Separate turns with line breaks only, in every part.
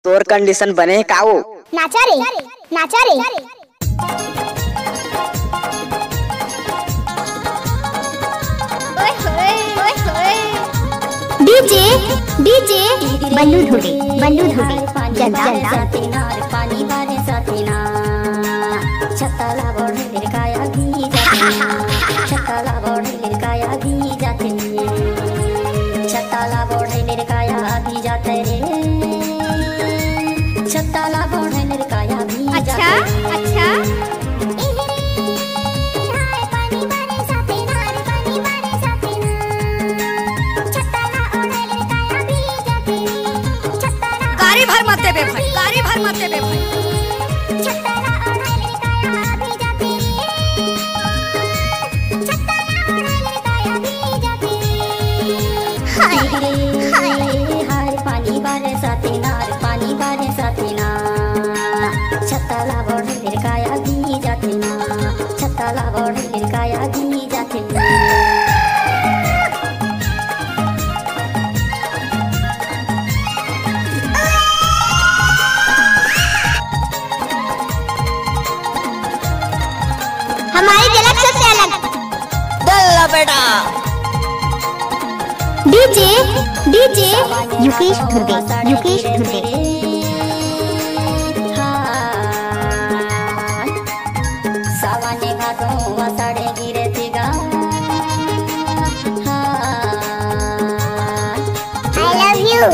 तोर कंडीशन बने काओ
नाचा रे नाचा रे। डीजे डीजे बल्लू धुड़े जल्दा पानी बारे साथीना छतला बोढ़े लिरकाया भी जाते छतला बोढ़े लिरकाया भी जाते छतला बोढ़े लिरकाया भी जाते रे छतला बोढ़े लिरकाया भी अच्छा अच्छा। गाड़ी भर मत दे बे भाई, गाड़ी भर मत दे बे भाई। पानी बारे साथी ना छतला बोढ़े लिरकाया भी जाते ना छतला बोढ़े लिरकाया भी जाते। हमारी झलक सबसे अलग
दल्ला बेटा।
डीजे डीजे युकेश धुर्वे सावाने भादो वसाड़े गिरे थिगा I love you।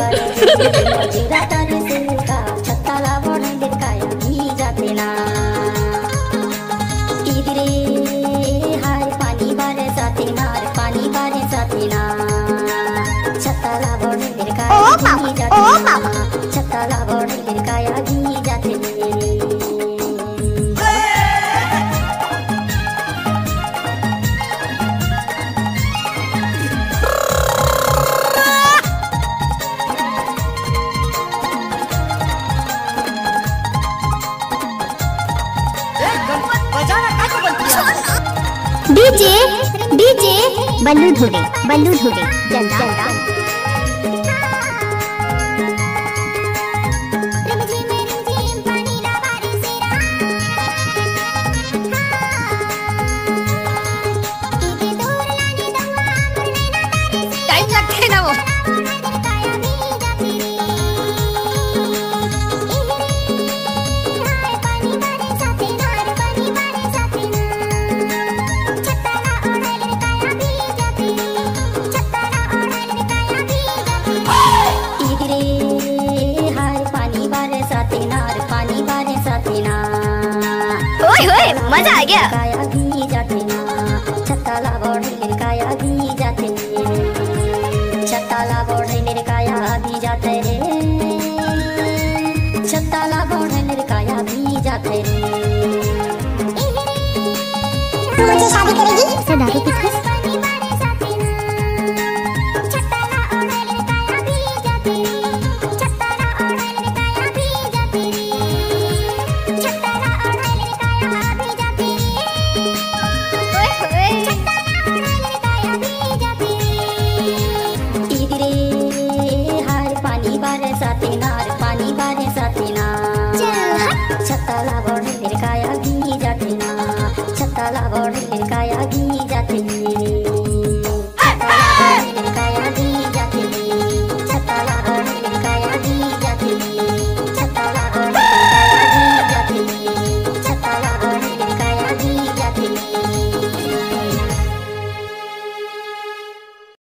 छत्ताला बोढ़े लिरकाया भी जाते ना पानी बारे साथी ना छतला बोढ़े लिरकाया भी जाते छतला बोढ़े लिरकाया भी जाते। डीजे डीजे बल्लू धुड़े जल्दा टाइम लगते है ना वो। मजा आ गया। छतला बोढ़े लिरकाया भी जाते छतला बोढ़े लिरकाया भी जाते रे छतला बोढ़े लिरकाया भी जाते रे। तू मुझे शादी करेगी?